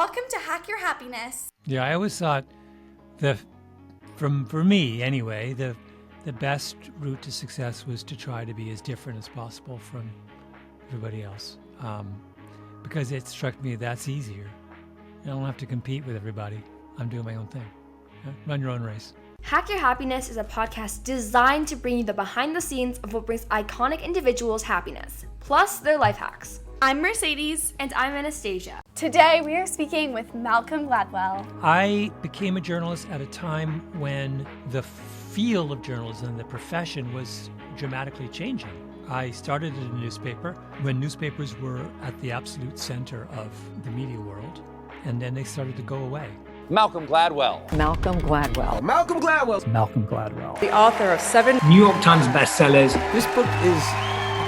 Welcome to Hack Your Happiness. Yeah, I always thought for me anyway, the best route to success was to try to be as different as possible from everybody else, because it struck me that's easier. I don't have to compete with everybody. I'm doing my own thing. Yeah? Run your own race. Hack Your Happiness is a podcast designed to bring you the behind the scenes of what brings iconic individuals happiness, plus their life hacks. I'm Mercedes. And I'm Anastasia. Today we are speaking with Malcolm Gladwell. I became a journalist at a time when the field of journalism, the profession, was dramatically changing. I started at a newspaper when newspapers were at the absolute center of the media world, and then they started to go away. Malcolm Gladwell. Malcolm Gladwell. Malcolm Gladwell. Malcolm Gladwell. The author of 7 New York Times bestsellers. This book is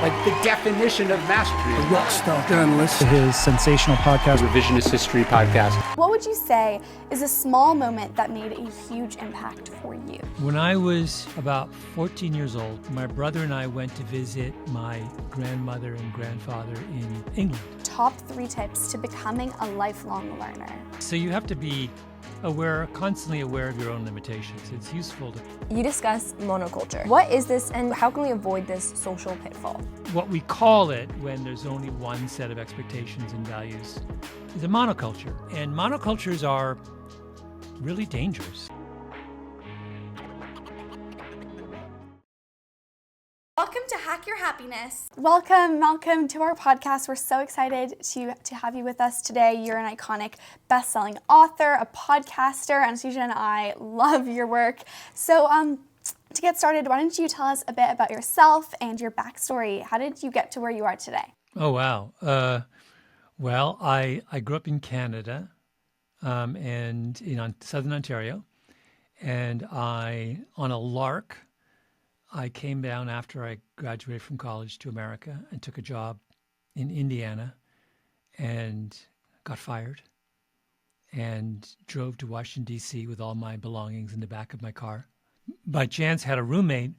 like the definition of mastery. A rock star journalist. His sensational podcast. Revisionist history podcast. What would you say is a small moment that made a huge impact for you? When I was about 14 years old, my brother and I went to visit my grandmother and grandfather in England. Top 3 tips to becoming a lifelong learner. So you have to be constantly aware of your own limitations. It's useful to... You discuss monoculture. What is this and how can we avoid this social pitfall? What we call it when there's only one set of expectations and values is a monoculture. And monocultures are really dangerous. Welcome to Hack Your Happiness. Welcome, Malcolm, to our podcast. We're so excited to have you with us today. You're an iconic best-selling author, a podcaster. Anastasia and I love your work. So to get started, why don't you tell us a bit about yourself and your backstory? How did you get to where you are today? Oh, wow. Well, I grew up in Canada and in southern Ontario. And on a lark, I came down after I graduated from college to America and took a job in Indiana and got fired and drove to Washington, D.C. with all my belongings in the back of my car. By chance, had a roommate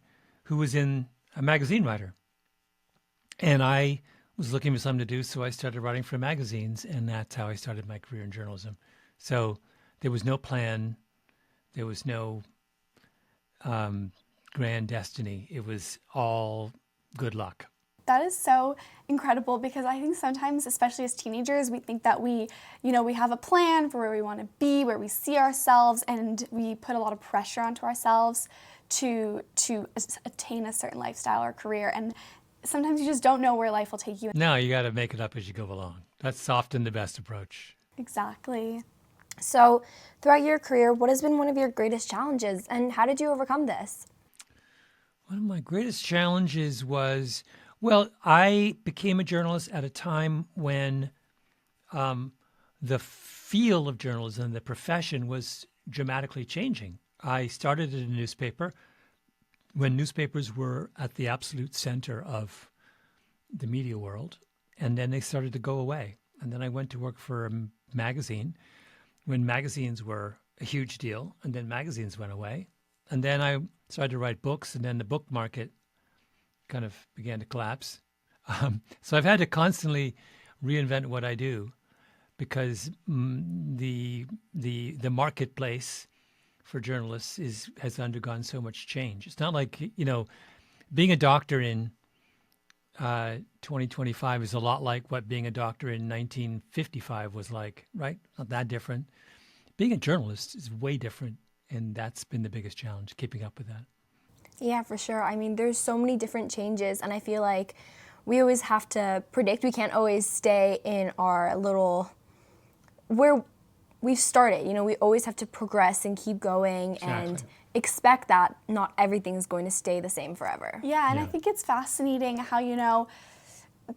who was a magazine writer. And I was looking for something to do, so I started writing for magazines, and that's how I started my career in journalism. So there was no plan. There was no... grand destiny. It was all good luck. That is so incredible because I think sometimes, especially as teenagers, we think that we have a plan for where we want to be, where we see ourselves, and we put a lot of pressure onto ourselves to attain a certain lifestyle or career. And sometimes you just don't know where life will take you. No, you got to make it up as you go along. That's often the best approach. Exactly. So throughout your career, what has been one of your greatest challenges and how did you overcome this? One of my greatest challenges was, well, I became a journalist at a time when the field of journalism, the profession, was dramatically changing. I started at a newspaper when newspapers were at the absolute center of the media world, and then they started to go away. And then I went to work for a magazine when magazines were a huge deal, and then magazines went away. And then I started to write books, and then the book market kind of began to collapse. So I've had to constantly reinvent what I do because the marketplace for journalists has undergone so much change. It's not like, being a doctor in 2025 is a lot like what being a doctor in 1955 was like, right? Not that different. Being a journalist is way different. And that's been the biggest challenge, keeping up with that. Yeah, for sure. I mean, there's so many different changes, and I feel like we always have to predict. We can't always stay in our little, where we've started. We always have to progress and keep going and expect that not everything's going to stay the same forever. Yeah, and I think it's fascinating how,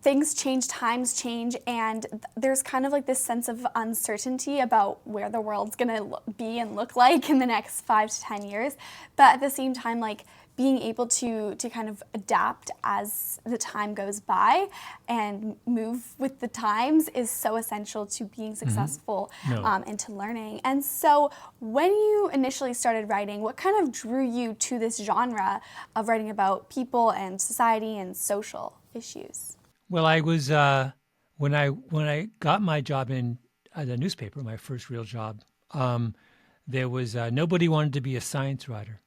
things change, times change, and there's kind of like this sense of uncertainty about where the world's going to be and look like in the next 5 to 10 years. But at the same time, like being able to kind of adapt as the time goes by and move with the times is so essential to being successful and to learning. And so when you initially started writing, what kind of drew you to this genre of writing about people and society and social issues? Well, I was when I got my job in the newspaper, my first real job, there was nobody wanted to be a science writer.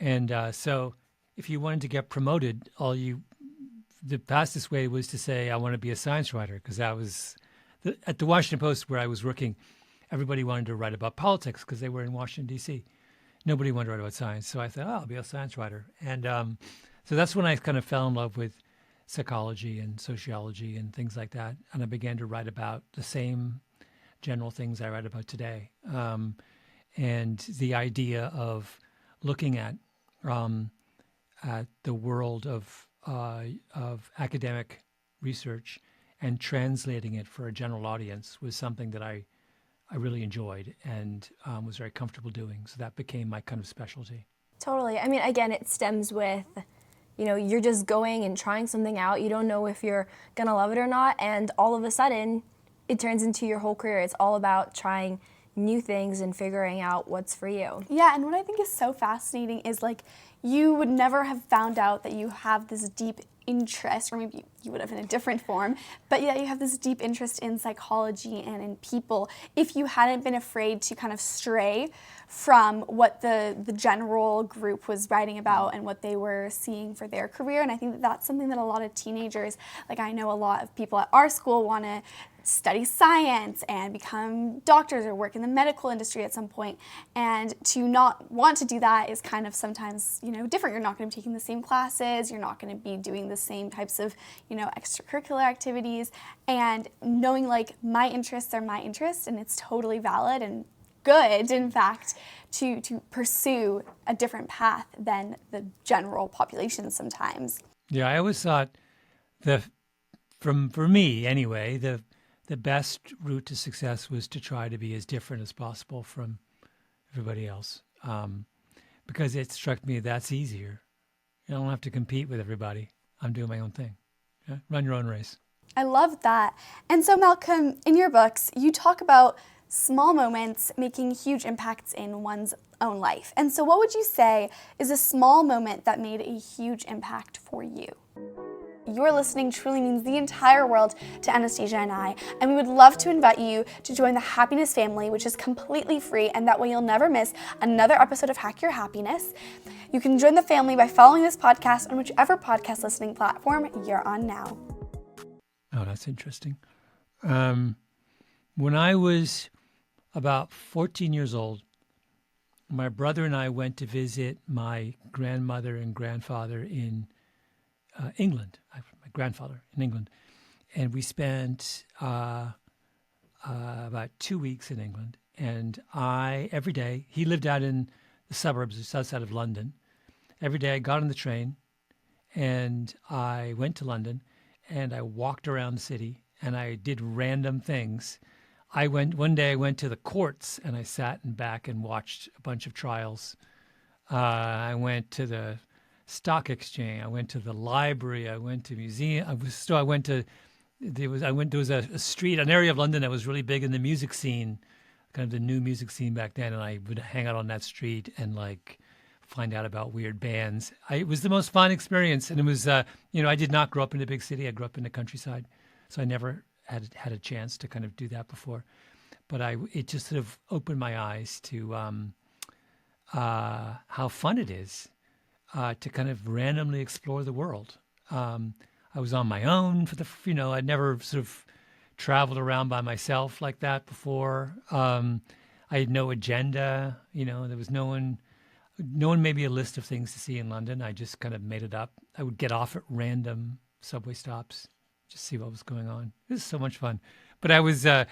And so if you wanted to get promoted, the fastest way was to say, I want to be a science writer, because that was, at the Washington Post where I was working, everybody wanted to write about politics because they were in Washington, D.C. Nobody wanted to write about science. So I thought, I'll be a science writer. And so that's when I kind of fell in love with psychology and sociology and things like that. And I began to write about the same general things I write about today. And the idea of looking at the world of academic research and translating it for a general audience was something that I really enjoyed and was very comfortable doing. So that became my kind of specialty. Totally. I mean, again, it stems with, you're just going and trying something out. You don't know if you're going to love it or not. And all of a sudden, it turns into your whole career. It's all about trying new things and figuring out what's for you. Yeah, and what I think is so fascinating is like you would never have found out that you have this deep interest, or maybe you would have in a different form, but yeah, you have this deep interest in psychology and in people if you hadn't been afraid to kind of stray from what the general group was writing about and what they were seeing for their career. And I think that that's something that a lot of teenagers, like I know a lot of people at our school want to study science and become doctors or work in the medical industry at some point. And to not want to do that is kind of sometimes, different. You're not going to be taking the same classes. You're not going to be doing the same types of, extracurricular activities. And knowing like my interests are my interests and it's totally valid and good, in fact, to pursue a different path than the general population sometimes. Yeah, I always thought for me anyway, the best route to success was to try to be as different as possible from everybody else, because it struck me that's easier. You don't have to compete with everybody. I'm doing my own thing. Yeah? Run your own race. I love that. And so, Malcolm, in your books, you talk about small moments making huge impacts in one's own life. And so what would you say is a small moment that made a huge impact for you? Your listening truly means the entire world to Anastasia and I, and we would love to invite you to join the Happiness family, which is completely free, and that way you'll never miss another episode of Hack Your Happiness. You can join the family by following this podcast on whichever podcast listening platform you're on now. Oh, that's interesting. When I was about 14 years old, my brother and I went to visit my grandmother and grandfather in England. My grandfather in England, and we spent about 2 weeks in England. And every day, he lived out in the suburbs just outside of London. Every day I got on the train and I went to London and I walked around the city and I did random things. One day I went to the courts and I sat in back and watched a bunch of trials. I went to the stock exchange. I went to the library. I went to museum. There was a street, an area of London that was really big in the music scene, kind of the new music scene back then. And I would hang out on that street and like find out about weird bands. It was the most fun experience. And it was, I did not grow up in a big city. I grew up in the countryside. So I never had a chance to kind of do that before. But it just sort of opened my eyes to how fun it is to kind of randomly explore the world. I was on my own I'd never sort of traveled around by myself like that before. I had no agenda. There was no one made me a list of things to see in London. I just kind of made it up. I would get off at random subway stops, just see what was going on. It was so much fun. But I was that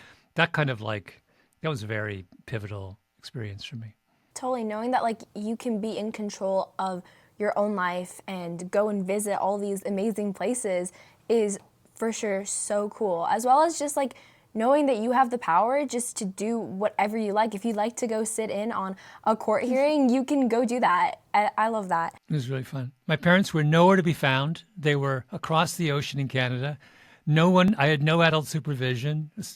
was a very pivotal experience for me. Totally, knowing that like you can be in control of your own life and go and visit all these amazing places is for sure so cool. As well as just like knowing that you have the power just to do whatever you like. If you'd like to go sit in on a court hearing, you can go do that. I love that. It was really fun. My parents were nowhere to be found. They were across the ocean in Canada. I had no adult supervision. It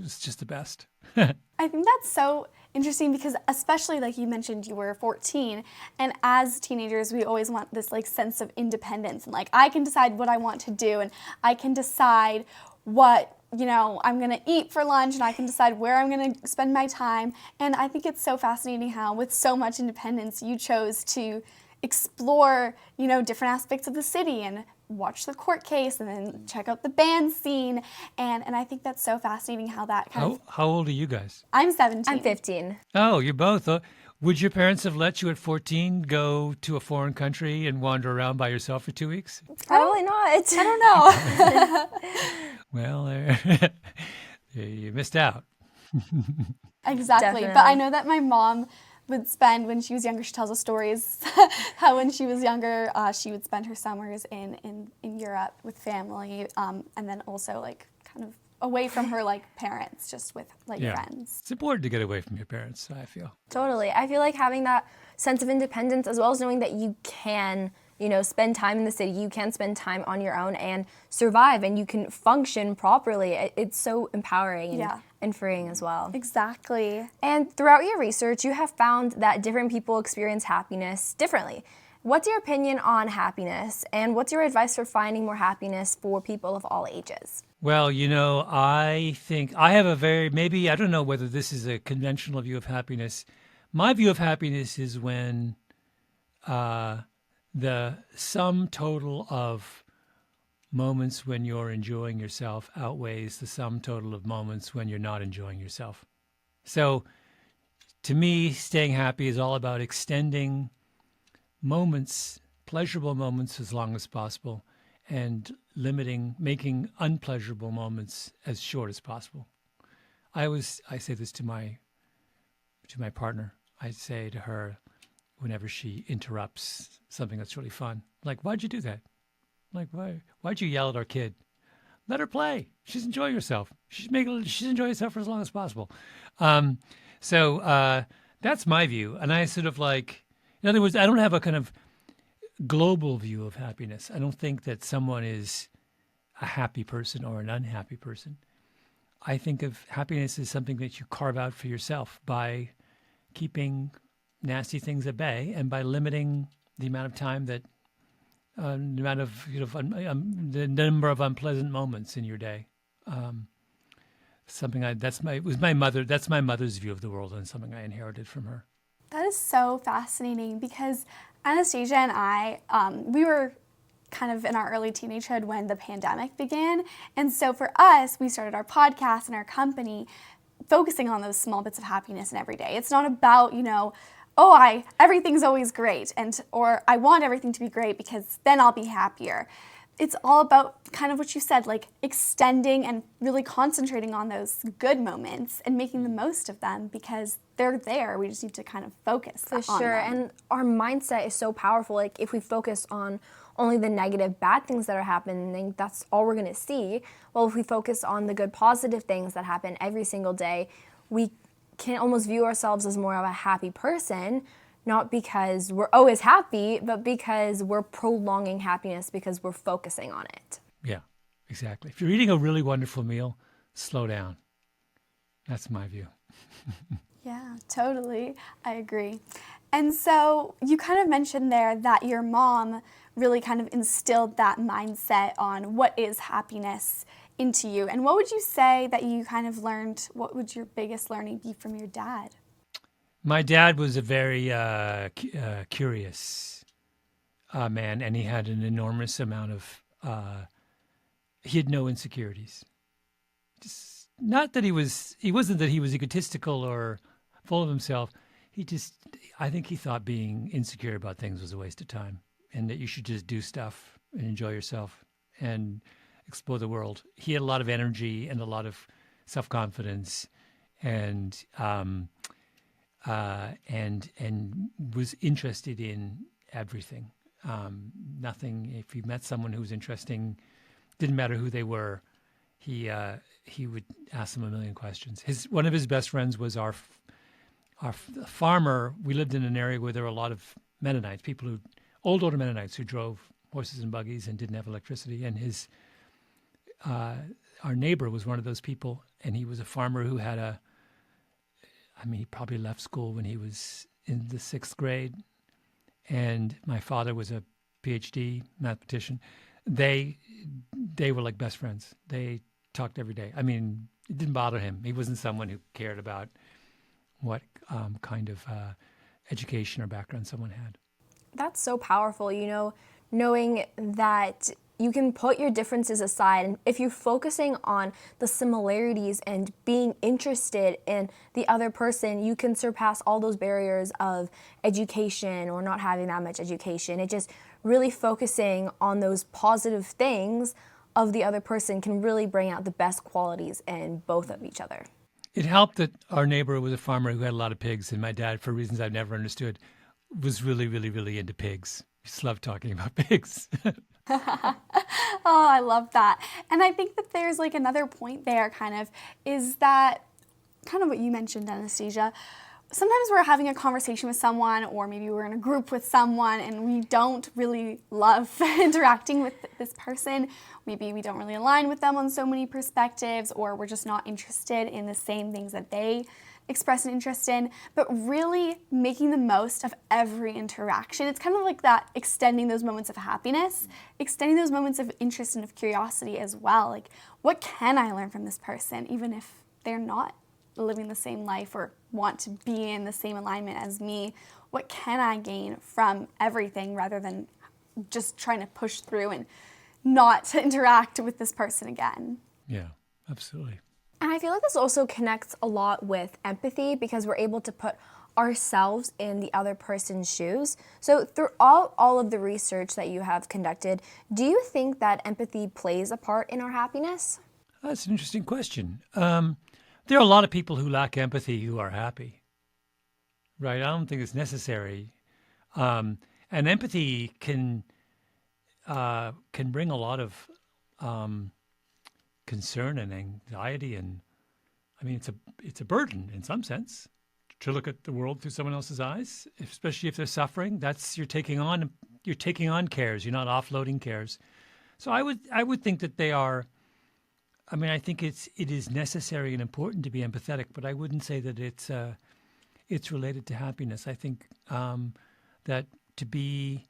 was just the best. I think that's so interesting because especially like you mentioned, you were 14, and as teenagers we always want this like sense of independence and like I can decide what I want to do and I can decide what I'm going to eat for lunch and I can decide where I'm going to spend my time. And I think it's so fascinating how with so much independence you chose to explore, different aspects of the city and watch the court case and then check out the band scene. And I think that's so fascinating how that kind of... How old are you guys? I'm 17. I'm 15. Oh, you're both. Would your parents have let you at 14 go to a foreign country and wander around by yourself for 2 weeks? Probably not. I don't know. Well, you missed out. Exactly. But I know that my mom would spend, when she was younger, she tells us stories, how when she was younger, she would spend her summers in Europe with family, and then also like kind of away from her like parents, just with like friends. It's important to get away from your parents, I feel. Totally. I feel like having that sense of independence, as well as knowing that you can, spend time in the city, you can spend time on your own and survive, and you can function properly. It's so empowering and freeing as well. Exactly. And throughout your research, you have found that different people experience happiness differently. What's your opinion on happiness, and what's your advice for finding more happiness for people of all ages? Well, I think I have I don't know whether this is a conventional view of happiness. My view of happiness is when the sum total of moments when you're enjoying yourself outweighs the sum total of moments when you're not enjoying yourself. So to me, staying happy is all about extending moments, pleasurable moments, as long as possible, and making unpleasurable moments as short as possible. I say this to my partner. I say to her whenever she interrupts something that's really fun, like, "Why'd you do that? Like, why'd you yell at our kid? Let her play. She's enjoying herself. She's enjoying herself for as long as possible." So that's my view, and I sort of like, in other words, I don't have a kind of global view of happiness. I don't think that someone is a happy person or an unhappy person. I think of happiness as something that you carve out for yourself by keeping nasty things at bay and by limiting the amount of time that, the number of unpleasant moments in your day. That's my mother's view of the world, and something I inherited from her. That is so fascinating because Anastasia and I, we were kind of in our early teenagehood when the pandemic began. And so for us, we started our podcast and our company focusing on those small bits of happiness in every day. It's not about, everything's always great, or I want everything to be great because then I'll be happier. It's all about kind of what you said, like extending and really concentrating on those good moments and making the most of them because they're there. We just need to kind of focus on them. For sure, and our mindset is so powerful. Like if we focus on only the negative, bad things that are happening, that's all we're gonna see. Well, if we focus on the good, positive things that happen every single day, we can almost view ourselves as more of a happy person, not because we're always happy, but because we're prolonging happiness because we're focusing on it. Yeah, exactly. If you're eating a really wonderful meal, slow down. That's my view. Yeah, totally. I agree. And so you kind of mentioned there that your mom really kind of instilled that mindset on what is happiness into you. And what would you say that you kind of learned, what would your biggest learning be from your dad? My dad was a very curious man, and he had an enormous amount of, he had no insecurities. Just, not that he wasn't that he was egotistical or full of himself. I think he thought being insecure about things was a waste of time, and that you should just do stuff and enjoy yourself and explore the world. He had a lot of energy and a lot of self-confidence, and was interested in everything. Nothing. If he met someone who was interesting, didn't matter who they were, he would ask them a million questions. One of his best friends was our farmer. We lived in an area where there were a lot of Mennonites, older Mennonites who drove horses and buggies and didn't have electricity. And our neighbor was one of those people, and he was a farmer who had he probably left school when he was in the 6th grade, and my father was a PhD mathematician. They were like best friends. They talked every day. I mean, it didn't bother him. He wasn't someone who cared about what kind of education or background someone had. That's so powerful, knowing that you can put your differences aside. And if you're focusing on the similarities and being interested in the other person, you can surpass all those barriers of education or not having that much education. It just really focusing on those positive things of the other person can really bring out the best qualities in both of each other. It helped that our neighbor was a farmer who had a lot of pigs, and my dad, for reasons I've never understood, was really, really, really into pigs. He just loved talking about pigs. Oh, I love that. And I think that there's like another point there kind of is that kind of what you mentioned, Anastasia. Sometimes we're having a conversation with someone, or maybe we're in a group with someone and we don't really love interacting with this person. Maybe we don't really align with them on so many perspectives, or we're just not interested in the same things that they express an interest in, but really making the most of every interaction. It's kind of like that, extending those moments of happiness, extending those moments of interest and of curiosity as well. Like, what can I learn from this person, even if they're not living the same life or want to be in the same alignment as me? What can I gain from everything, rather than just trying to push through and not interact with this person again? Yeah, absolutely. And I feel like this also connects a lot with empathy, because we're able to put ourselves in the other person's shoes. So throughout all of the research that you have conducted, do you think that empathy plays a part in our happiness? That's an interesting question. There are a lot of people who lack empathy who are happy, right? I don't think it's necessary. And empathy can bring a lot of concern and anxiety, and I mean it's a burden in some sense to look at the world through someone else's eyes, especially if they're suffering. That's you're taking on cares. You're not offloading cares. So I would think that they are. I mean, I think it is necessary and important to be empathetic, but I wouldn't say that it's related to happiness. I think that to be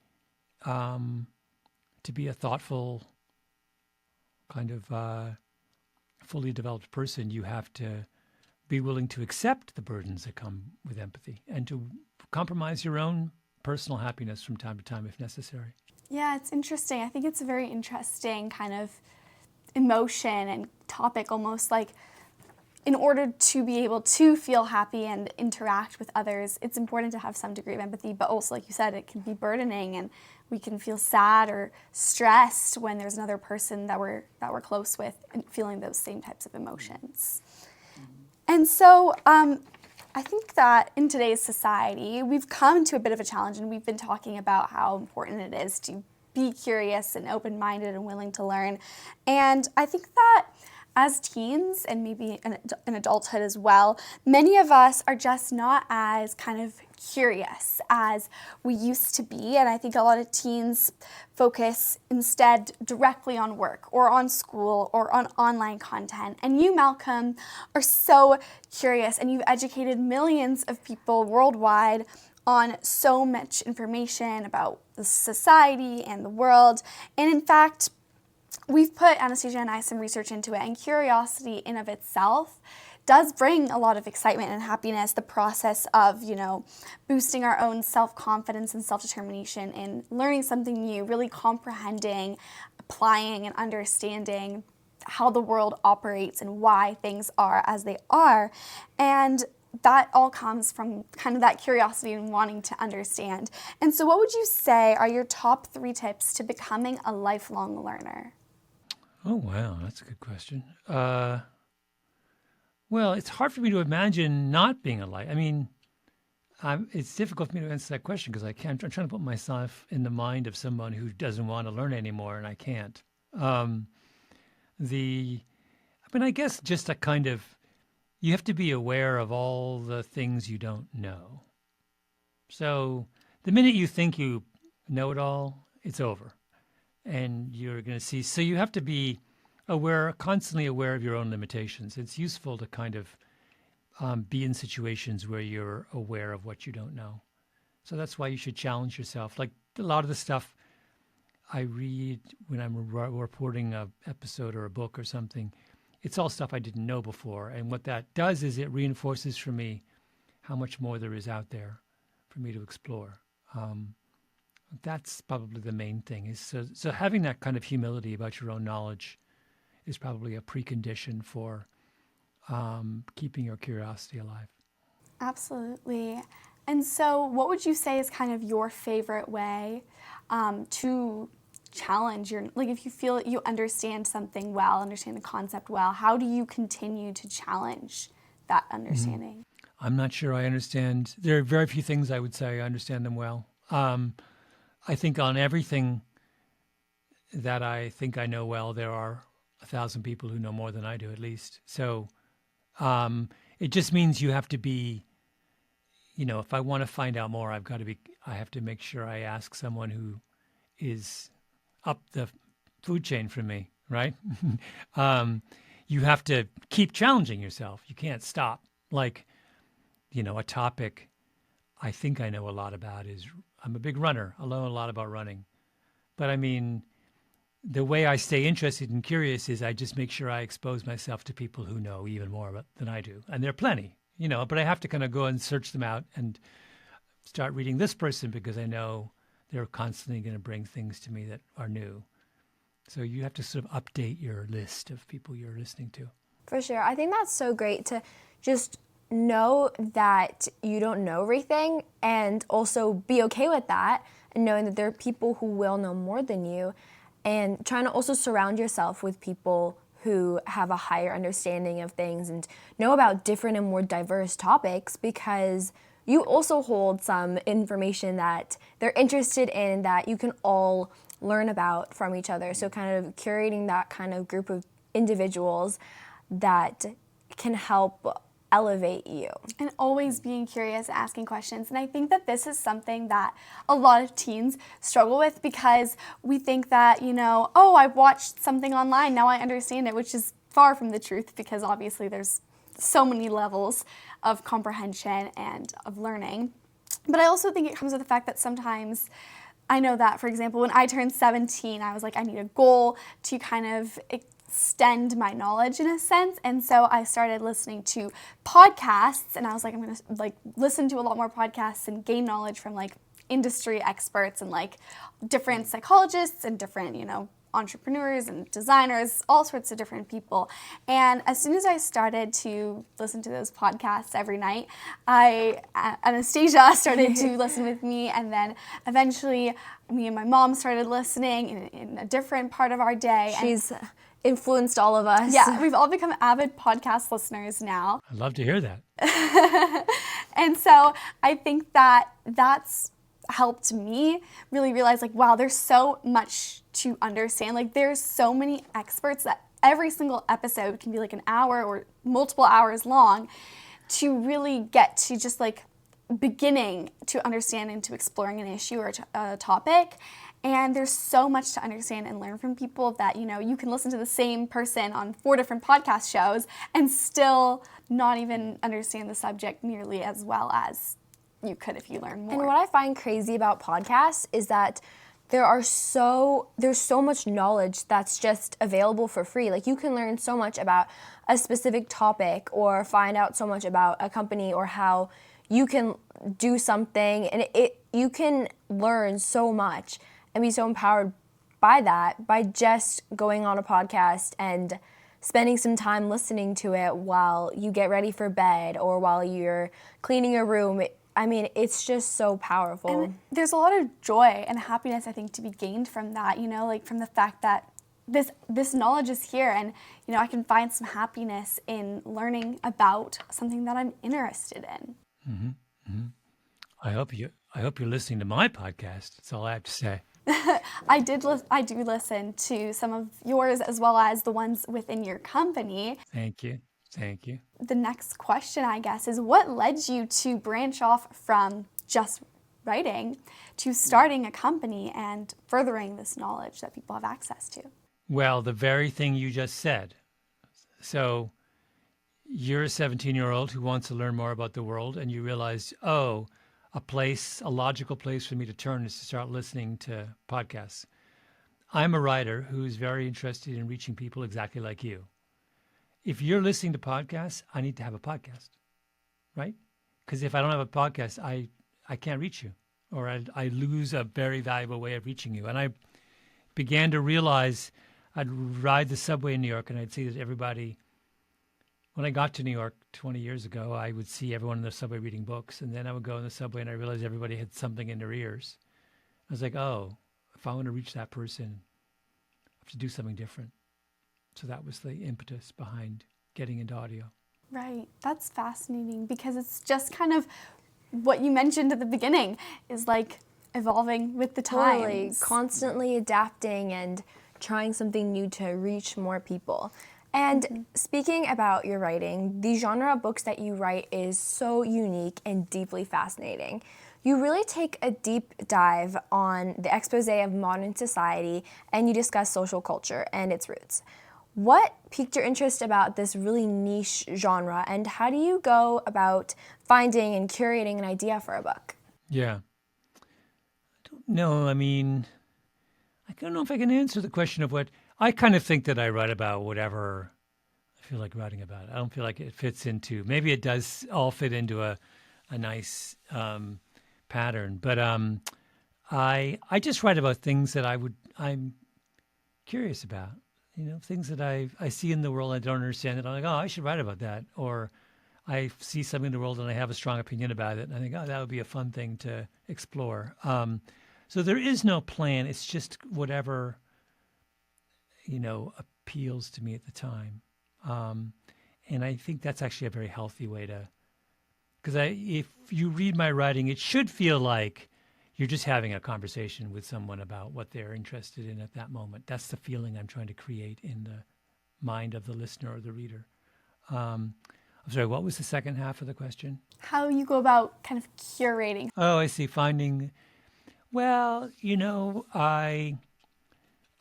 a thoughtful, kind of fully developed person, you have to be willing to accept the burdens that come with empathy and to compromise your own personal happiness from time to time if necessary. Yeah, it's interesting. I think it's a very interesting kind of emotion and topic, almost like in order to be able to feel happy and interact with others, it's important to have some degree of empathy, but also, like you said, it can be burdening, and we can feel sad or stressed when there's another person that we're close with and feeling those same types of emotions. And so I think that in today's society, we've come to a bit of a challenge, and we've been talking about how important it is to be curious and open-minded and willing to learn. And I think that as teens, and maybe in adulthood as well, many of us are just not as kind of curious as we used to be. And I think a lot of teens focus instead directly on work or on school or on online content. And you, Malcolm, are so curious, and you've educated millions of people worldwide on so much information about the society and the world. And in fact, we've put, Anastasia and I, some research into it, and curiosity in of itself does bring a lot of excitement and happiness. The process of, boosting our own self-confidence and self-determination in learning something new, really comprehending, applying, and understanding how the world operates and why things are as they are. And that all comes from kind of that curiosity and wanting to understand. And so what would you say are your top 3 tips to becoming a lifelong learner? Oh, wow. That's a good question. Well, it's hard for me to imagine not being it's difficult for me to answer that question because I'm trying to put myself in the mind of someone who doesn't want to learn anymore, and I can't. I guess just a kind of, you have to be aware of all the things you don't know. So the minute you think you know it all, it's over. And you're going to see. So you have to be constantly aware of your own limitations. It's useful to kind of be in situations where you're aware of what you don't know. So that's why you should challenge yourself. Like a lot of the stuff I read when I'm reporting an episode or a book or something, it's all stuff I didn't know before. And what that does is it reinforces for me how much more there is out there for me to explore. That's probably the main thing. Is so having that kind of humility about your own knowledge is probably a precondition for keeping your curiosity alive. Absolutely. And so what would you say is kind of your favorite way to challenge your, like if you feel that you understand something well, understand the concept well, how do you continue to challenge that understanding? I'm not sure I understand. There are very few things I would say I understand them well. I think on everything that I think I know well, there are 1,000 people who know more than I do, at least. So it just means you have to be, if I want to find out more, I have to make sure I ask someone who is up the food chain from me, right? You have to keep challenging yourself. You can't stop. Like, a topic I think I know a lot about is, I'm a big runner. I know a lot about running. But I mean, the way I stay interested and curious is I just make sure I expose myself to people who know even more than I do. And there are plenty, but I have to kind of go and search them out and start reading this person because I know they're constantly going to bring things to me that are new. So you have to sort of update your list of people you're listening to. For sure. I think that's so great to just know that you don't know everything and also be okay with that and knowing that there are people who will know more than you, and trying to also surround yourself with people who have a higher understanding of things and know about different and more diverse topics, because you also hold some information that they're interested in that you can all learn about from each other. So kind of curating that kind of group of individuals that can help elevate you. And always being curious, asking questions. And I think that this is something that a lot of teens struggle with, because we think that, oh, I've watched something online, now I understand it, which is far from the truth, because obviously there's so many levels of comprehension and of learning. But I also think it comes with the fact that sometimes, I know that, for example, when I turned 17, I was like, I need a goal to kind of extend my knowledge in a sense. And so I started listening to podcasts, and I was like, I'm going to listen to a lot more podcasts and gain knowledge from industry experts and different psychologists and different, entrepreneurs and designers, all sorts of different people. And as soon as I started to listen to those podcasts every night, Anastasia started to listen with me, and then eventually me and my mom started listening in a different part of our day. She's influenced all of us. Yeah, we've all become avid podcast listeners now. I'd love to hear that. And so I think that that's helped me really realize wow, there's so much to understand. There's so many experts that every single episode can be an hour or multiple hours long to really get to just beginning to understand and to exploring an issue or a topic. And there's so much to understand and learn from people that, you can listen to the same person on 4 different podcast shows and still not even understand the subject nearly as well as you could if you learn more. And what I find crazy about podcasts is that there's so much knowledge that's just available for free. You can learn so much about a specific topic or find out so much about a company or how you can do something, and you can learn so much and be so empowered by that, by just going on a podcast and spending some time listening to it while you get ready for bed or while you're cleaning your room. It's just so powerful. And there's a lot of joy and happiness, I think, to be gained from that, from the fact that this knowledge is here, and, I can find some happiness in learning about something that I'm interested in. Mm-hmm. Mm-hmm. I hope you're listening to my podcast. That's all I have to say. I do listen to some of yours as well as the ones within your company. Thank you. The next question, I guess, is what led you to branch off from just writing to starting a company and furthering this knowledge that people have access to? Well, the very thing you just said. So you're a 17-year-old who wants to learn more about the world, and you realize, a logical place for me to turn is to start listening to podcasts. I'm a writer who's very interested in reaching people exactly like you. if you're listening to podcasts, I need to have a podcast, right? Because if I don't have a podcast, I can't reach you, or I lose a very valuable way of reaching you. And I began to realize I'd ride the subway in New York and I'd see that everybody, when I got to New York 20 years ago, I would see everyone in the subway reading books. And then I would go in the subway and I realized everybody had something in their ears. I was like, oh, if I want to reach that person, I have to do something different. So that was the impetus behind getting into audio. Right. That's fascinating because it's just kind of what you mentioned at the beginning is like evolving with the times. Totally, constantly adapting and trying something new to reach more people. And speaking about your writing, the genre of books that you write is so unique and deeply fascinating. You really take a deep dive on the expose of modern society and you discuss social culture and its roots. What piqued your interest about this really niche genre, and how do you go about finding and curating an idea for a book? Yeah. I don't know. I mean, I don't know if I can answer the question of what I kind of think that I write about whatever I feel like writing about. I don't feel like it fits into, maybe it does all fit into a nice pattern, but I just write about things that I'm curious about. You know, things that I see in the world I don't understand, and I'm like, oh, I should write about that. Or I see something in the world and I have a strong opinion about it, and I think, oh, that would be a fun thing to explore. So there is no plan. It's just whatever, appeals to me at the time. And I think that's actually a very healthy way to, because if you read my writing, it should feel like you're just having a conversation with someone about what they're interested in at that moment. That's the feeling I'm trying to create in the mind of the listener or the reader. I'm sorry, what was the second half of the question? How you go about kind of curating. Oh, I see. Well,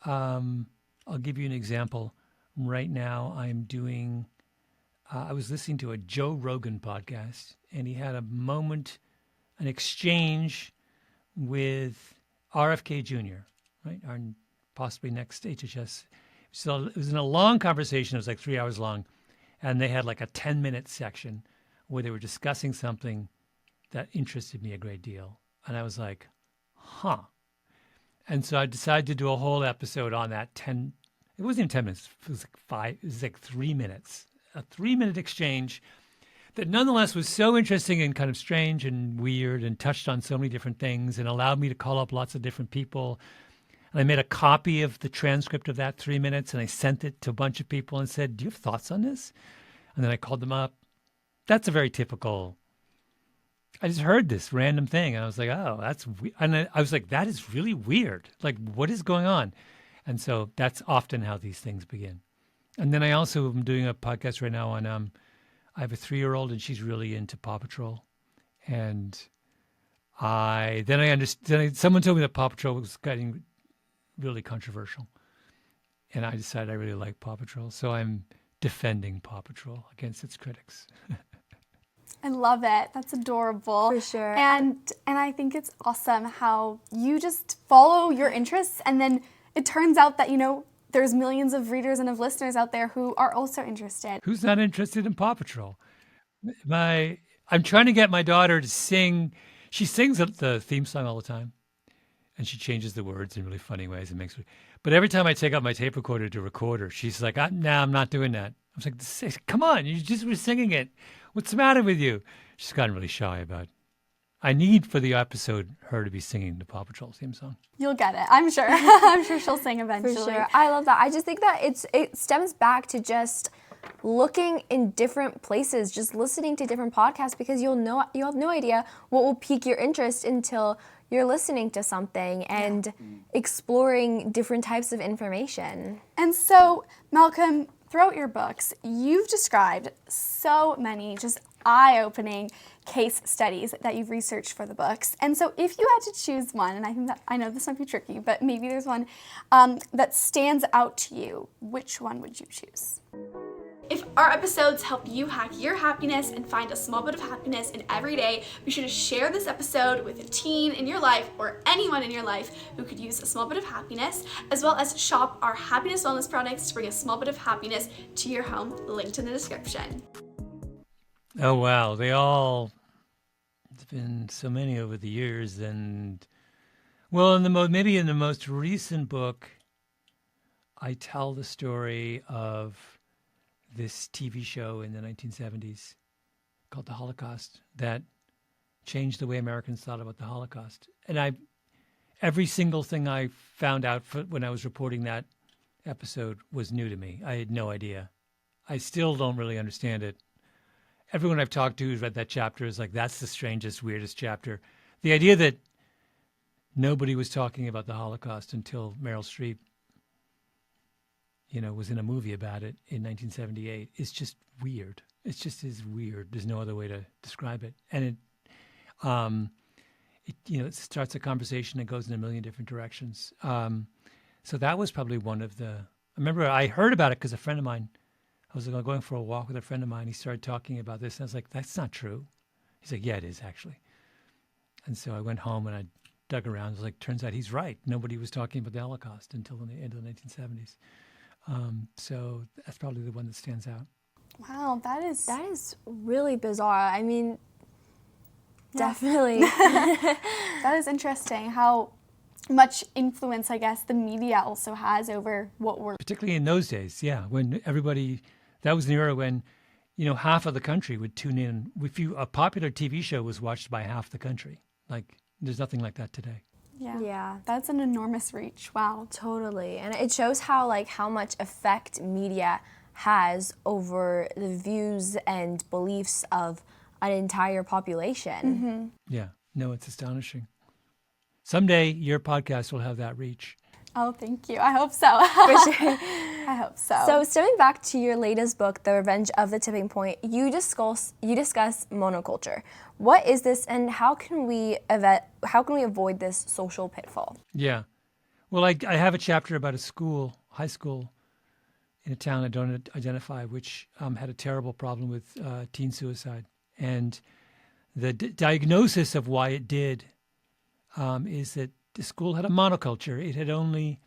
I'll give you an example. Right now I'm doing, I was listening to a Joe Rogan podcast, and he had an exchange with RFK Jr., right? Our possibly next HHS. So it was in a long conversation. It was like 3 hours long. And they had like a 10-minute section where they were discussing something that interested me a great deal. And I was like, huh. And so I decided to do a whole episode on that it wasn't even 10 minutes. It was like 3 minutes. A 3-minute exchange that nonetheless was so interesting and kind of strange and weird and touched on so many different things and allowed me to call up lots of different people. And I made a copy of the transcript of that 3 minutes and I sent it to a bunch of people and said, do you have thoughts on this? And then I called them up. That's a very typical, I just heard this random thing and I was like, oh, that's weird. And I was like, that is really weird. Like, what is going on? And so that's often how these things begin. And then I also am doing a podcast right now on, I have a 3-year-old and she's really into Paw Patrol. And someone told me that Paw Patrol was getting really controversial. And I decided I really like Paw Patrol. So I'm defending Paw Patrol against its critics. I love it. That's adorable. For sure. And I think it's awesome how you just follow your interests and then it turns out that, there's millions of readers and of listeners out there who are also interested. Who's not interested in Paw Patrol? I'm trying to get my daughter to sing. She sings the theme song all the time. And she changes the words in really funny ways. But every time I take out my tape recorder to record her, she's like, nah, I'm not doing that. I was like, come on, you just were singing it. What's the matter with you? She's gotten really shy about it. I need for the episode her to be singing the Paw Patrol theme song. You'll get it, I'm sure. I'm sure she'll sing eventually. For sure. I love that. I just think that it stems back to just looking in different places, just listening to different podcasts, because you have no idea what will pique your interest until you're listening to something and exploring different types of information. And so, Malcolm, throughout your books, you've described so many just eye-opening case studies that you've researched for the books. And so if you had to choose one, and I know this might be tricky, but maybe there's one that stands out to you, which one would you choose? If Our episodes help you hack your happiness and find a small bit of happiness in every day. Be sure to share this episode with a teen in your life or anyone in your life who could use a small bit of happiness, as well as shop our happiness wellness products to bring a small bit of happiness to your home, linked in the description. Oh, wow. There's been so many over the years. And, well, maybe in the most recent book, I tell the story of this TV show in the 1970s called The Holocaust that changed the way Americans thought about the Holocaust. And every single thing I found out when I was reporting that episode was new to me. I had no idea. I still don't really understand it. Everyone I've talked to who's read that chapter is like, that's the strangest, weirdest chapter. The idea that nobody was talking about the Holocaust until Meryl Streep, was in a movie about it in 1978 is just weird. It just is weird. There's no other way to describe it. And it starts a conversation that goes in a million different directions. So that was probably one of I remember I heard about it because a friend of mine, I was going for a walk with a friend of mine. He started talking about this, and I was like, that's not true. He's like, yeah, it is actually. And so I went home and I dug around. I was like, turns out he's right. Nobody was talking about the Holocaust until the end of the 1970s. So that's probably the one that stands out. Wow, that is really bizarre. I mean, definitely. That is interesting how much influence, I guess, the media also has over what we're... Particularly in those days, yeah, when that was an era when, half of the country would tune in. A popular TV show was watched by half the country. Like, there's nothing like that today. Yeah. That's an enormous reach. Wow. Totally. And it shows how much effect media has over the views and beliefs of an entire population. Mm-hmm. Yeah. No, it's astonishing. Someday your podcast will have that reach. Oh, thank you. I hope so. For sure. I hope so. So stemming back to your latest book, The Revenge of the Tipping Point, you discuss monoculture. What is this, and how can we avoid this social pitfall? Yeah. Well, I have a chapter about a high school in a town I don't identify, which had a terrible problem with teen suicide. And the diagnosis of why it did is that the school had a monoculture.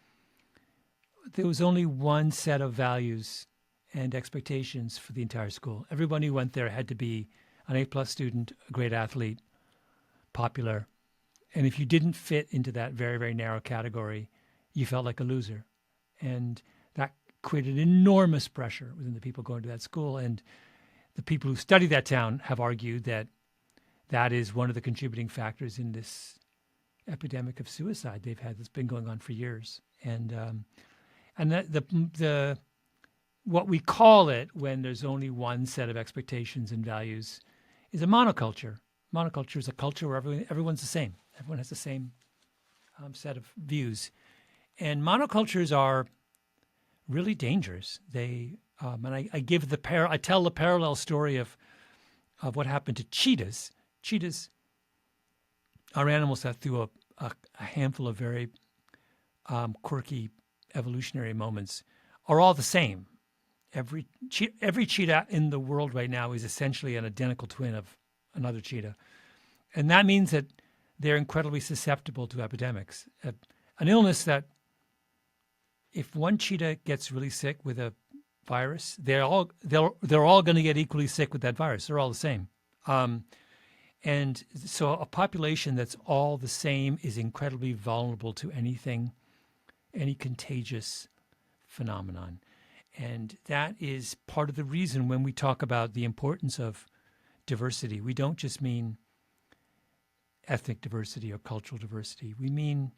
There was only one set of values and expectations for the entire school. Everybody who went there had to be an A+ student, a great athlete, popular. And if you didn't fit into that very, very narrow category, you felt like a loser. And that created enormous pressure within the people going to that school. And the people who study that town have argued that that is one of the contributing factors in this epidemic of suicide they've had that's been going on for years. And that what we call it when there's only one set of expectations and values is a monoculture. Monoculture is a culture where everyone's the same. Everyone has the same set of views. And monocultures are really dangerous. They and I tell the parallel story of what happened to cheetahs. Cheetahs are animals that through a handful of very quirky evolutionary moments are all the same. Every cheetah in the world right now is essentially an identical twin of another cheetah. And that means that they're incredibly susceptible to epidemics. An illness that if one cheetah gets really sick with a virus, they're all going to get equally sick with that virus. They're all the same. And so a population that's all the same is incredibly vulnerable to any contagious phenomenon. And that is part of the reason when we talk about the importance of diversity, we don't just mean ethnic diversity or cultural diversity. We mean,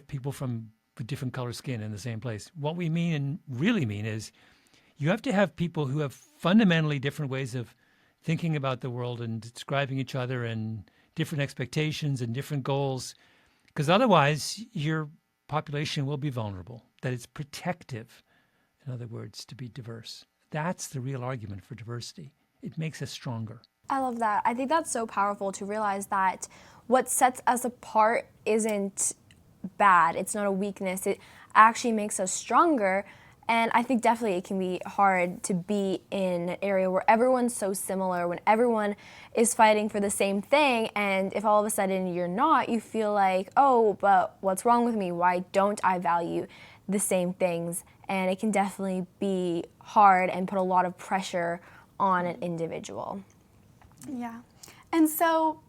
people with different color skin in the same place. What we mean and really mean is you have to have people who have fundamentally different ways of thinking about the world and describing each other and different expectations and different goals, because otherwise your population will be vulnerable. That it's protective, in other words, to be diverse. That's the real argument for diversity. It makes us stronger. I love that. I think that's so powerful to realize that what sets us apart isn't bad. It's not a weakness. It actually makes us stronger. And I think definitely it can be hard to be in an area where everyone's so similar, when everyone is fighting for the same thing, and if all of a sudden you're not, you feel like, oh, but what's wrong with me? Why don't I value the same things? And it can definitely be hard and put a lot of pressure on an individual. Yeah. And so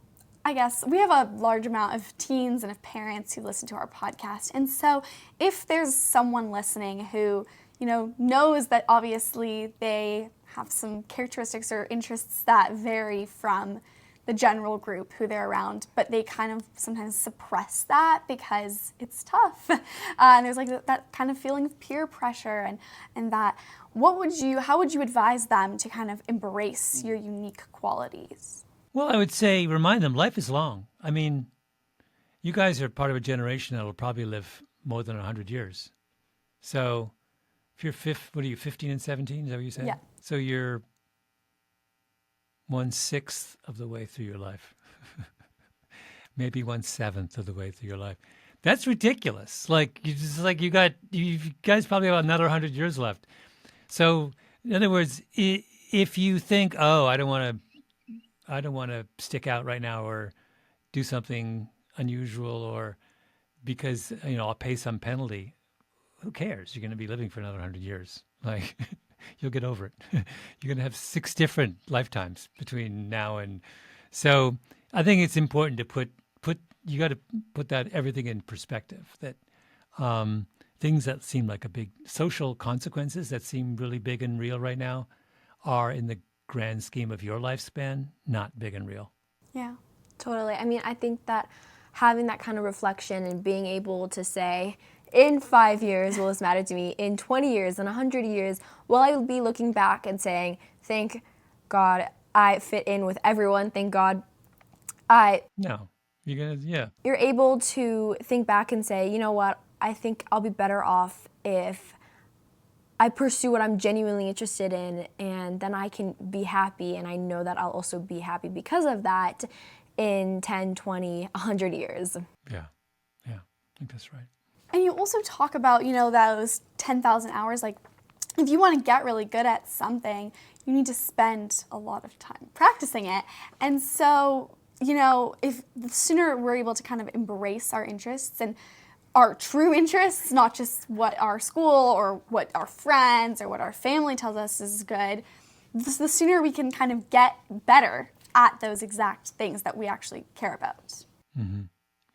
I guess we have a large amount of teens and of parents who listen to our podcast. And so if there's someone listening who, knows that obviously they have some characteristics or interests that vary from the general group who they're around, but they kind of sometimes suppress that because it's tough. And there's like that kind of feeling of peer pressure and that, how would you advise them to kind of embrace your unique qualities? Well, I would say remind them life is long. I mean, you guys are part of a generation that will probably live more than 100 years. So if you're 15 and 17? Is that what you said? Yeah. So you're 1/6 of the way through your life. Maybe 1/7 of the way through your life. That's ridiculous. You guys probably have another 100 years left. So in other words, if you think, oh, I don't want to stick out right now or do something unusual or because, I'll pay some penalty. Who cares? You're going to be living for another 100 years. You'll get over it. You're going to have 6 different lifetimes between now and. So I think it's important to you got to put that everything in perspective, that things that seem like a big social consequences that seem really big and real right now are in the grand scheme of your lifespan, not big and real. Yeah. Totally. I mean, I think that having that kind of reflection and being able to say, in 5 years, will this matter to me? In 20 years, in 100 years, will I be looking back and saying, thank God I fit in with everyone. Thank God No. You're able to think back and say, you know what, I think I'll be better off if I pursue what I'm genuinely interested in, and then I can be happy, and I know that I'll also be happy because of that in 10, 20, 100 years. Yeah. I think that's right. And you also talk about, those 10,000 hours. Like, if you want to get really good at something, you need to spend a lot of time practicing it. And so, if the sooner we're able to kind of embrace our interests and our true interests, not just what our school or what our friends or what our family tells us is good, the sooner we can kind of get better at those exact things that we actually care about. Mm-hmm.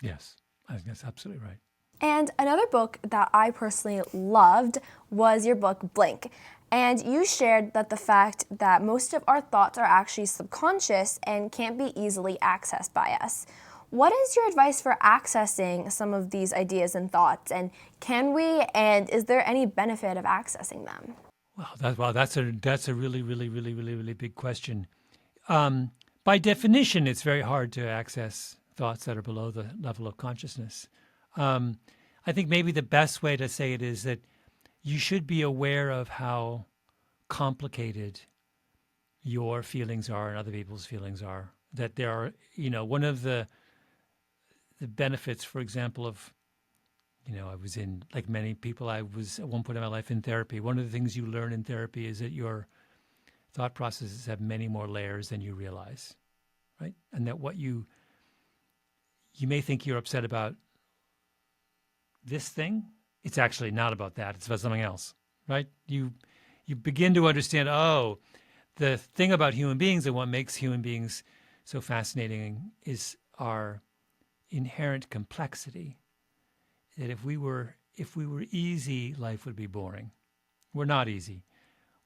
Yes, I think that's absolutely right. And another book that I personally loved was your book, Blink. And you shared that the fact that most of our thoughts are actually subconscious and can't be easily accessed by us. What is your advice for accessing some of these ideas and thoughts? And can we, and is there any benefit of accessing them? That's a really, really, really, really, really big question. By definition, it's very hard to access thoughts that are below the level of consciousness. I think maybe the best way to say it is that you should be aware of how complicated your feelings are and other people's feelings are. That there are, one of the benefits, for example, of, I was in, like many people, I was at one point in my life in therapy. One of the things you learn in therapy is that your thought processes have many more layers than you realize, right? And that what you may think you're upset about this thing, it's actually not about that. It's about something else, right? You begin to understand, the thing about human beings and what makes human beings so fascinating is our inherent complexity. That if we were easy, life would be boring. We're not easy.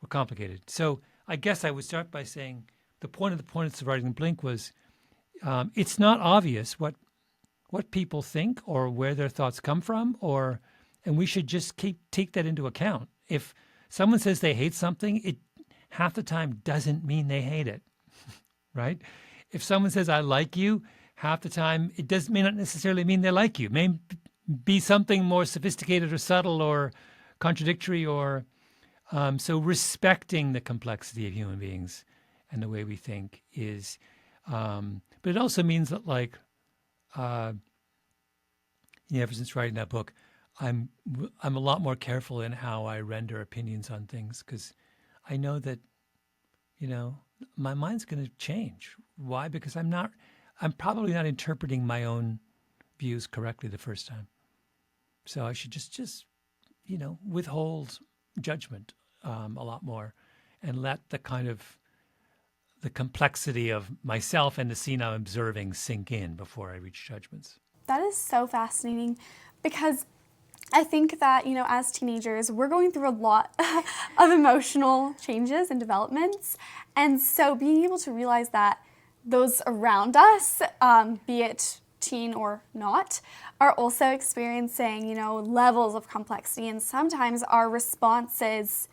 We're complicated. So I guess I would start by saying the point of writing Blink was it's not obvious what people think or where their thoughts come from, and we should just take that into account. If someone says they hate something, it half the time doesn't mean they hate it, right? If someone says I like you, half the time it may not necessarily mean they like you. It may be something more sophisticated or subtle or contradictory, or so respecting the complexity of human beings and the way we think is, but it also means that ever since writing that book, I'm a lot more careful in how I render opinions on things because I know that, my mind's going to change. Why? Because I'm probably not interpreting my own views correctly the first time. So I should just withhold judgment a lot more and let the complexity of myself and the scene I'm observing sink in before I reach judgments. That is so fascinating because I think that, as teenagers, we're going through a lot of emotional changes and developments. And so being able to realize that those around us, be it teen or not, are also experiencing, levels of complexity. And sometimes our responses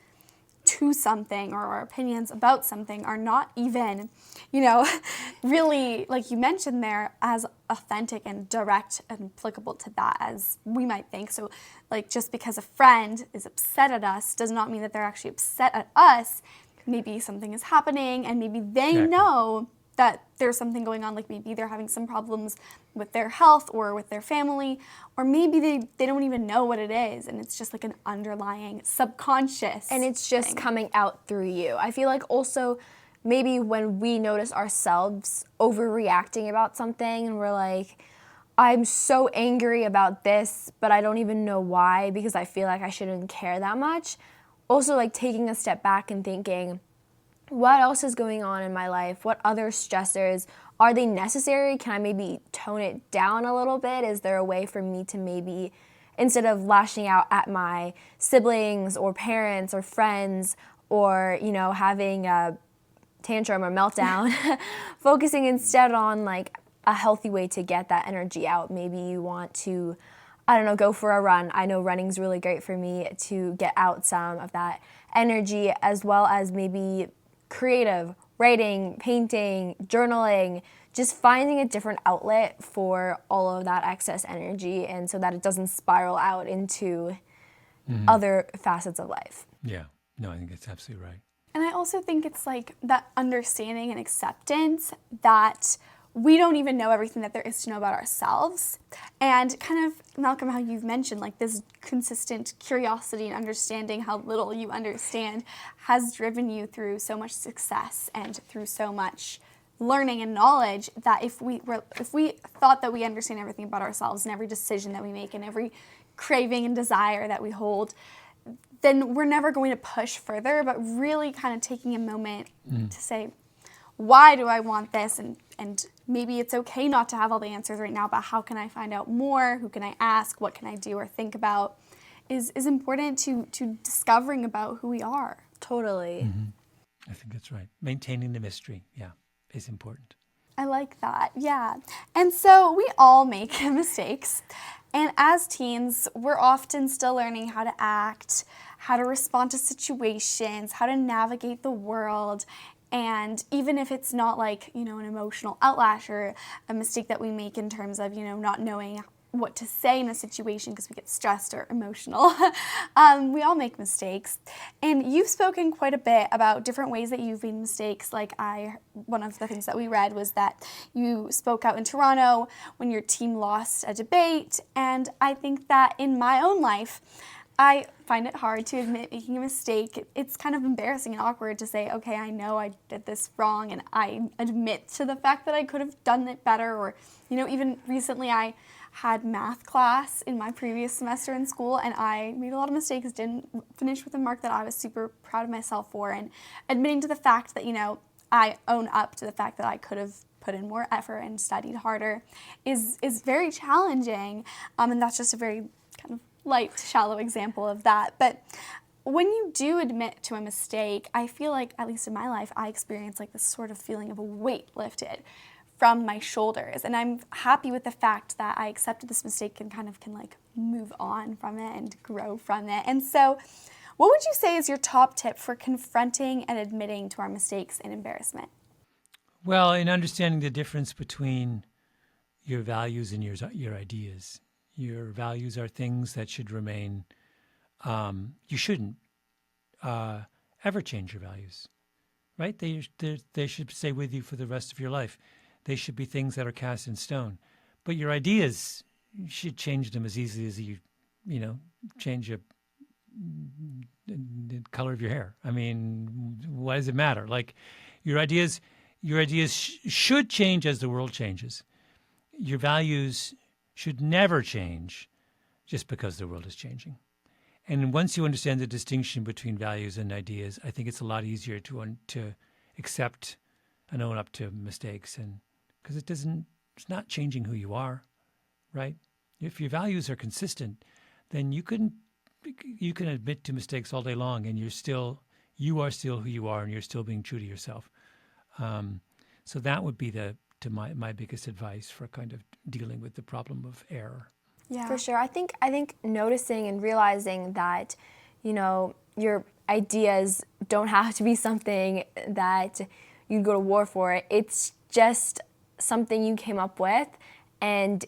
to something or our opinions about something are not even, really, like you mentioned there, as authentic and direct and applicable to that as we might think. So, like, just because a friend is upset at us does not mean that they're actually upset at us. Maybe something is happening and maybe they know that there's something going on, like maybe they're having some problems with their health or with their family, or maybe they don't even know what it is, and it's just like an underlying subconscious and it's just thing. coming out through you. I feel like also maybe when we notice ourselves overreacting about something and we're like, I'm so angry about this, but I don't even know why because I feel like I shouldn't care that much. Also, like taking a step back and thinking, what else is going on in my life? What other stressors? Are they necessary? Can I maybe tone it down a little bit? Is there a way for me to maybe, instead of lashing out at my siblings or parents or friends or, having a tantrum or meltdown, focusing instead on like a healthy way to get that energy out? Maybe you want to, go for a run. I know running's really great for me to get out some of that energy, as well as maybe creative, writing, painting, journaling, just finding a different outlet for all of that excess energy, and so that it doesn't spiral out into other facets of life. Yeah, no, I think that's absolutely right. And I also think it's like that understanding and acceptance that we don't even know everything that there is to know about ourselves. And kind of, Malcolm, how you've mentioned, like this consistent curiosity and understanding how little you understand has driven you through so much success and through so much learning and knowledge that if we thought that we understand everything about ourselves and every decision that we make and every craving and desire that we hold, then we're never going to push further, but really kind of taking a moment to say, why do I want this? And maybe it's okay not to have all the answers right now, but how can I find out more? Who can I ask? What can I do or think about? Is important to discovering about who we are. Totally. I think that's right. Maintaining the mystery, is important. I like that, yeah. And so we all make mistakes. And as teens, we're often still learning how to act, how to respond to situations, how to navigate the world. And even if it's not like, an emotional outlash or a mistake that we make in terms of, not knowing what to say in a situation because we get stressed or emotional, we all make mistakes. And you've spoken quite a bit about different ways that you've made mistakes. Like one of the things that we read was that you spoke out in Toronto when your team lost a debate. And I think that in my own life, I find it hard to admit making a mistake. It's kind of embarrassing and awkward to say, okay, I know I did this wrong, and I admit to the fact that I could have done it better. Or, even recently I had math class in my previous semester in school, and I made a lot of mistakes, didn't finish with a mark that I was super proud of myself for, and admitting to the fact that, I own up to the fact that I could have put in more effort and studied harder is very challenging, and that's just a very kind of light, shallow example of that. But when you do admit to a mistake, I feel like, at least in my life, I experience like this sort of feeling of a weight lifted from my shoulders. And I'm happy with the fact that I accepted this mistake and can move on from it and grow from it. And so what would you say is your top tip for confronting and admitting to our mistakes and embarrassment? Well, in understanding the difference between your values and your ideas. Your values are things that should remain. You shouldn't ever change your values, right? They should stay with you for the rest of your life. They should be things that are cast in stone. But your ideas, you should change them as easily as you change the color of your hair. I mean, why does it matter? Like, your ideas should change as the world changes. Your values should never change just because the world is changing. And once you understand the distinction between values and ideas, I think it's a lot easier to accept and own up to mistakes, and because it's not changing who you are, right? If your values are consistent, then you can admit to mistakes all day long, and you are still who you are, and you're still being true to yourself. So that would be my biggest advice for kind of dealing with the problem of error. Yeah. For sure. I think noticing and realizing that, your ideas don't have to be something that you go to war for. It's just something you came up with, and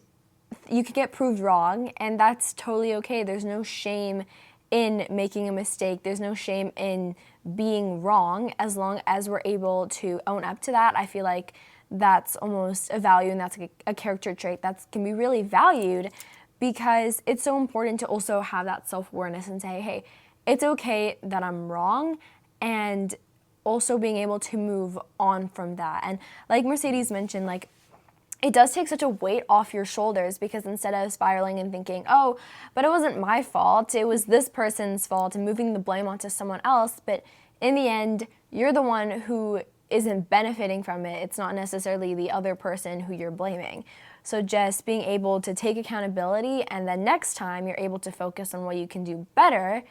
you could get proved wrong, and that's totally okay. There's no shame in making a mistake. There's no shame in being wrong, as long as we're able to own up to that. I feel like that's almost a value, and that's a character trait that can be really valued, because it's so important to also have that self-awareness and say, hey, it's okay that I'm wrong, and also being able to move on from that. And like Mercedes mentioned, like, it does take such a weight off your shoulders, because instead of spiraling and thinking, oh, but it wasn't my fault, it was this person's fault, and moving the blame onto someone else, but in the end, you're the one who isn't benefiting from it. It's not necessarily the other person who you're blaming. So just being able to take accountability, and then next time you're able to focus on what you can do better,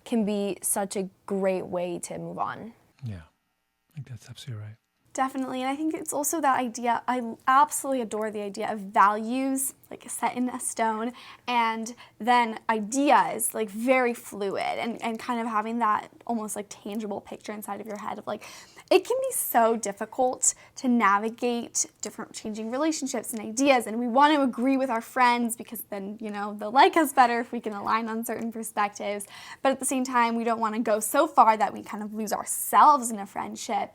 can be such a great way to move on. Yeah, I think that's absolutely right. Definitely, and I think it's also that idea, I absolutely adore the idea of values, like set in a stone, and then ideas, like very fluid, and kind of having that almost like tangible picture inside of your head of like, it can be so difficult to navigate different changing relationships and ideas, and we want to agree with our friends because then, they'll like us better if we can align on certain perspectives, but at the same time, we don't want to go so far that we kind of lose ourselves in a friendship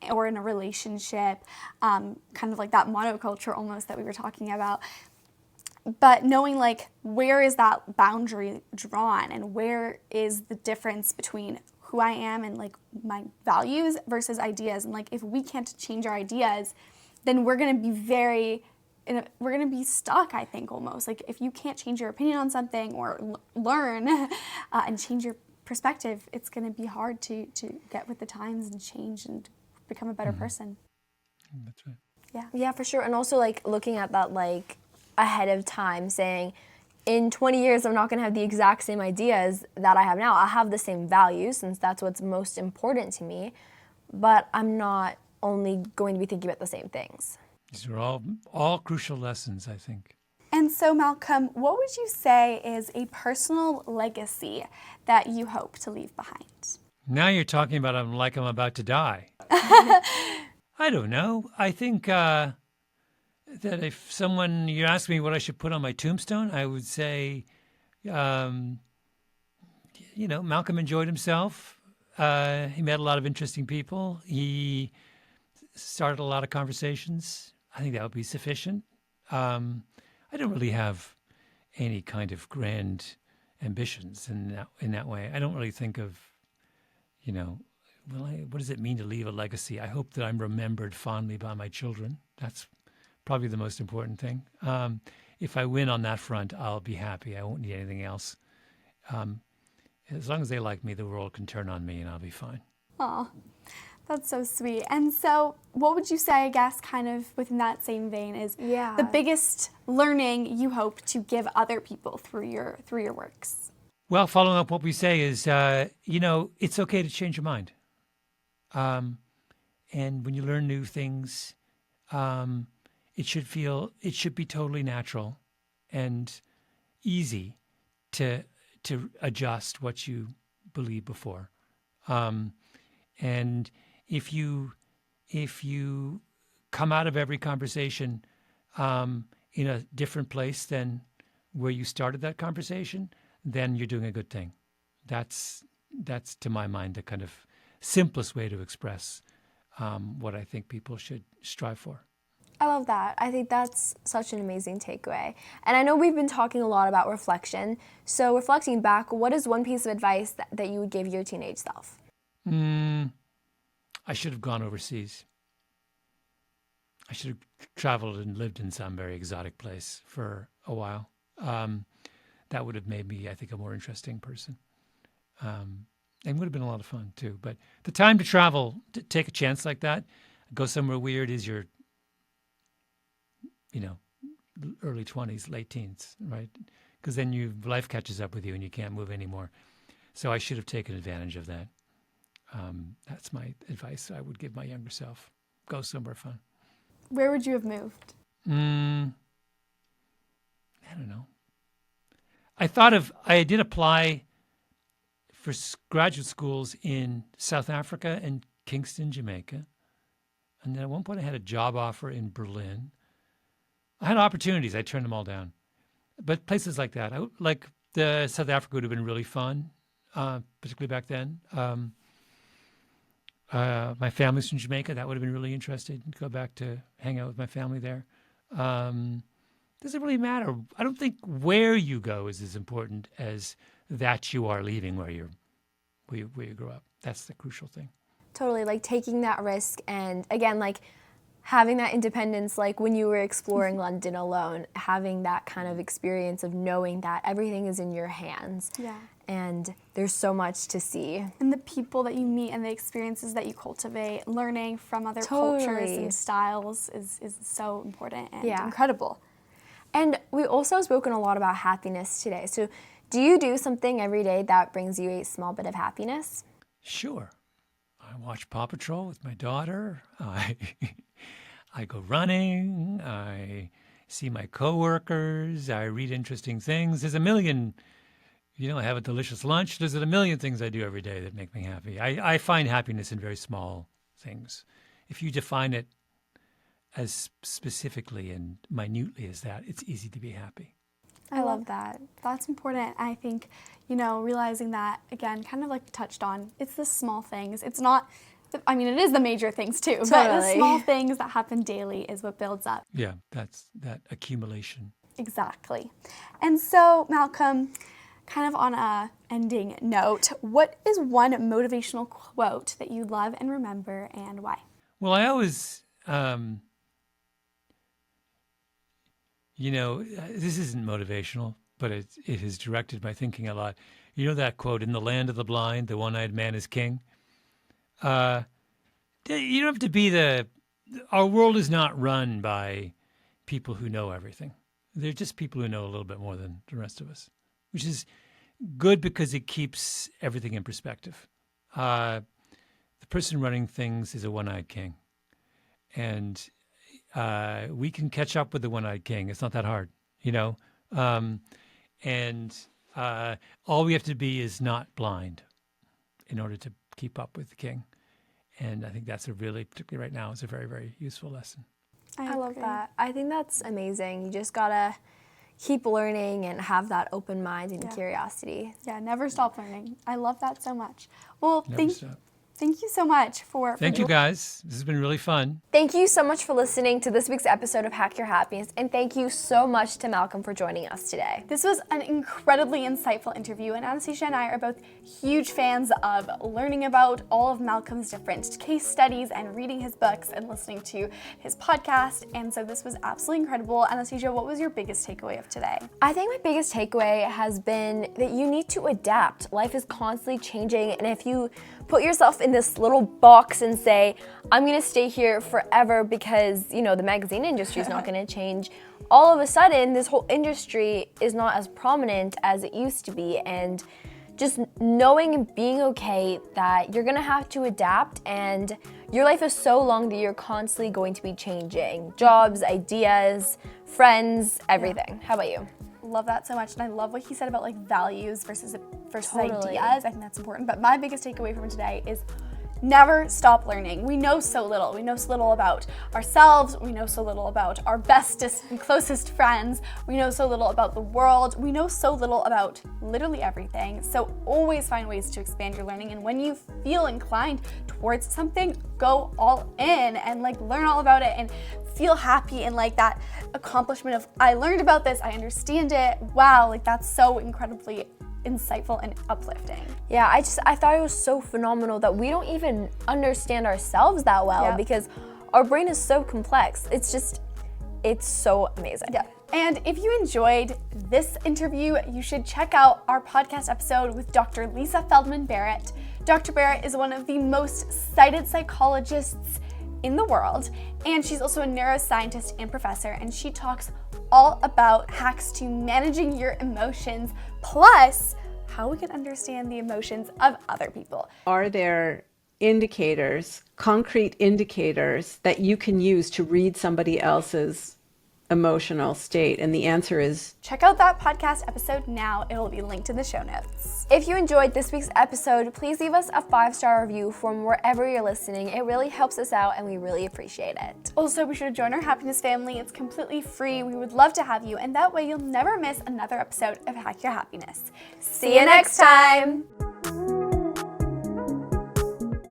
or in a relationship, kind of like that monoculture almost that we were talking about. But knowing like, where is that boundary drawn, and where is the difference between who I am and like my values versus ideas. And like, if we can't change our ideas, then we're going to be we're going to be stuck, I think, almost. Like, if you can't change your opinion on something or learn and change your perspective, it's going to be hard to get with the times and change and become a better person. That's right. Yeah. Yeah, for sure. And also like looking at that like ahead of time, saying, in 20 years, I'm not going to have the exact same ideas that I have now. I'll have the same values, since that's what's most important to me, but I'm not only going to be thinking about the same things. These are all crucial lessons, I think. And so, Malcolm, what would you say is a personal legacy that you hope to leave behind? Now you're talking about I'm about to die. I don't know. I think that if you ask me what I should put on my tombstone, I would say, Malcolm enjoyed himself. He met a lot of interesting people. He started a lot of conversations. I think that would be sufficient. I don't really have any kind of grand ambitions in that way. I don't really think of, what does it mean to leave a legacy? I hope that I'm remembered fondly by my children. That's probably the most important thing. If I win on that front, I'll be happy. I won't need anything else. As long as they like me, the world can turn on me and I'll be fine. Aw, that's so sweet. And so what would you say, I guess, kind of within that same vein is the biggest learning you hope to give other people through your works? Well, following up what we say is, it's okay to change your mind. And when you learn new things, it should be totally natural and easy to adjust what you believed before. And if you come out of every conversation in a different place than where you started that conversation, then you're doing a good thing. That's to my mind the kind of simplest way to express what I think people should strive for. I love that. I think that's such an amazing takeaway. And I know we've been talking a lot about reflection. So reflecting back, what is one piece of advice that you would give your teenage self? I should have gone overseas. I should have traveled and lived in some very exotic place for a while. That would have made me, I think, a more interesting person. And would have been a lot of fun too. But the time to travel, to take a chance like that, go somewhere weird is your, early 20s, late teens, right? Because then life catches up with you and you can't move anymore. So I should have taken advantage of that. That's my advice I would give my younger self. Go somewhere fun. Where would you have moved? I don't know. I did apply for graduate schools in South Africa and Kingston, Jamaica. And then at one point I had a job offer in Berlin. I had opportunities. I turned them all down. But places like that, like the South Africa would have been really fun, particularly back then. My family's from Jamaica. That would have been really interesting to go back to hang out with my family there. Doesn't really matter. I don't think where you go is as important as that you are leaving where you grew up. That's the crucial thing. Totally, like taking that risk and again, like having that independence, like when you were exploring London alone, having that kind of experience of knowing that everything is in your hands. Yeah. And there's so much to see. And the people that you meet and the experiences that you cultivate, learning from other cultures and styles is so important and incredible. And we also have spoken a lot about happiness today. So do you do something every day that brings you a small bit of happiness? Sure. I watch Paw Patrol with my daughter. I go running. I see my coworkers. I read interesting things. There's a million, I have a delicious lunch. There's a million things I do every day that make me happy. I find happiness in very small things. If you define it as specifically and minutely as that, it's easy to be happy. I love that. That's important. I think, realizing that, again, kind of like you touched on, it's the small things. It's not, it is the major things too, but the small things that happen daily is what builds up. Yeah, that's that accumulation. Exactly. And so, Malcolm, kind of on a ending note, what is one motivational quote that you love and remember and why? Well, I always, this isn't motivational, but it has directed my thinking a lot. You know that quote, "In the land of the blind, the one-eyed man is king"? You don't have to be our world is not run by people who know everything. They're just people who know a little bit more than the rest of us, which is good because it keeps everything in perspective. The person running things is a one-eyed king. And we can catch up with the one-eyed king. It's not that hard, and all we have to be is not blind in order to keep up with the king. And I think that's particularly right now, is a very, very useful lesson. I love that. I think that's amazing. You just gotta keep learning and have that open mind and curiosity. Yeah, never stop learning. I love that so much. Well, Never stop. Thank you so much for... Thank you, guys. This has been really fun. Thank you so much for listening to this week's episode of Hack Your Happiness, and thank you so much to Malcolm for joining us today. This was an incredibly insightful interview, and Anastasia and I are both huge fans of learning about all of Malcolm's different case studies and reading his books and listening to his podcast, and so this was absolutely incredible. Anastasia, what was your biggest takeaway of today? I think my biggest takeaway has been that you need to adapt. Life is constantly changing, and if you put yourself in this little box and say, I'm gonna stay here forever because, the magazine industry is not gonna change, all of a sudden, this whole industry is not as prominent as it used to be. And just knowing and being okay that you're gonna have to adapt, and your life is so long that you're constantly going to be changing. Jobs, ideas, friends, everything. How about you? Love that so much, and I love what he said about values versus Totally. ideas. I think that's important. But my biggest takeaway from today is never stop learning. We know so little. We know so little about ourselves. We know so little about our bestest and closest friends. We know so little about the world. We know so little about literally everything. So always find ways to expand your learning. And when you feel inclined towards something, go all in and like learn all about it and feel happy and like that accomplishment of, I learned about this, I understand it. Wow, like that's so incredibly insightful and uplifting. Yeah, I thought it was so phenomenal that we don't even understand ourselves that well because our brain is so complex. It's so amazing. Yeah. And if you enjoyed this interview, you should check out our podcast episode with Dr. Lisa Feldman Barrett. Dr. Barrett is one of the most cited psychologists in the world, and she's also a neuroscientist and professor, and she talks all about hacks to managing your emotions, plus how we can understand the emotions of other people. Are there indicators, concrete indicators that you can use to read somebody else's emotional state? And the answer is check out that podcast episode now. It will be linked in the show notes. If you enjoyed this week's episode, please leave us a 5-star review from wherever you're listening. It really helps us out and we really appreciate it. Also, be sure to join our happiness family. It's completely free. We would love to have you, and that way you'll never miss another episode of Hack Your Happiness. See you next time.